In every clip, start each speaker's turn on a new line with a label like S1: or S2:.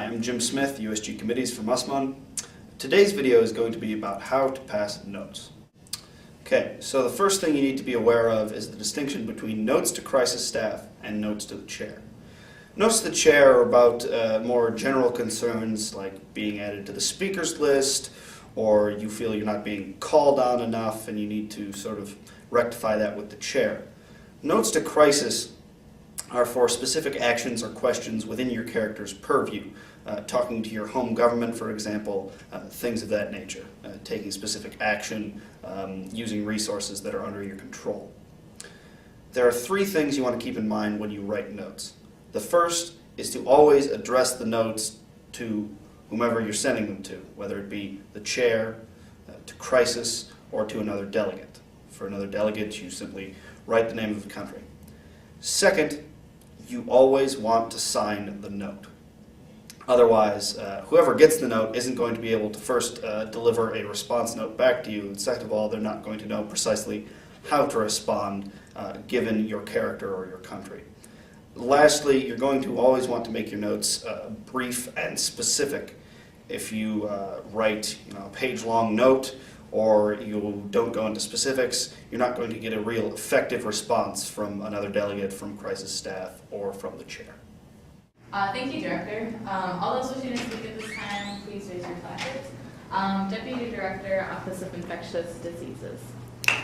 S1: I'm Jim Smith, USG Committees for MUN. Today's video is going to be about how to pass notes. Okay, so the first thing you need to be aware of is the distinction between notes to crisis staff and notes to the chair. Notes to the chair are about more general concerns like being added to the speakers list, or you feel you're not being called on enough and you need to sort of rectify that with the chair. Notes to crisis are for specific actions or questions within your character's purview, talking to your home government, for example, things of that nature, taking specific action, using resources that are under your control. There are three things you want to keep in mind when you write notes. The first is to always address the notes to whomever you're sending them to, whether it be the chair, to crisis, or to another delegate. For another delegate, you simply write the name of the country. Second, you always want to sign the note. Otherwise, whoever gets the note isn't going to be able to first deliver a response note back to you, and second of all, they're not going to know precisely how to respond given your character or your country. Lastly, you're going to always want to make your notes brief and specific. If you write a page-long note or you don't go into specifics, you're not going to get a real effective response from another delegate, from crisis staff, or from the chair.
S2: Thank you, Director. All those wishing to speak at this time, please raise your placards. Deputy Director, Office of Infectious Diseases.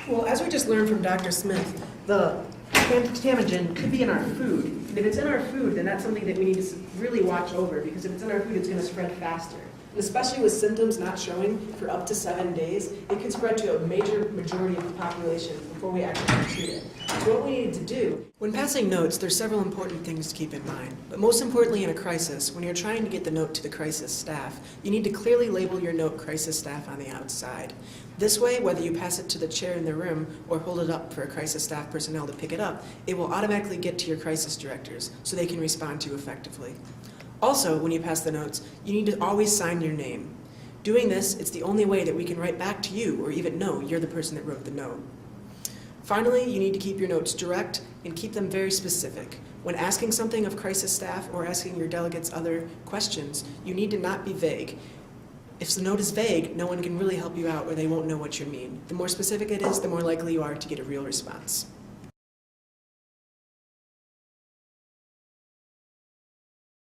S3: Well, as we just learned from Dr. Smith, the contaminant could be in our food. And if it's in our food, then that's something that we need to really watch over, because if it's in our food, it's going to spread faster. And especially with symptoms not showing for up to 7 days, it can spread to a majority of the population before we actually treat it. So what we need to do, when passing notes, there's several important things to keep in mind. But most importantly in a crisis, when you're trying to get the note to the crisis staff, you need to clearly label your note crisis staff on the outside. This way, whether you pass it to the chair in the room or hold it up for a crisis staff personnel to pick it up, it will automatically get to your crisis directors so they can respond to you effectively. Also, when you pass the notes, you need to always sign your name. Doing this, it's the only way that we can write back to you or even know you're the person that wrote the note. Finally, you need to keep your notes direct and keep them very specific. When asking something of crisis staff or asking your delegates other questions, you need to not be vague. If the note is vague, no one can really help you out or they won't know what you mean. The more specific it is, the more likely you are to get a real response.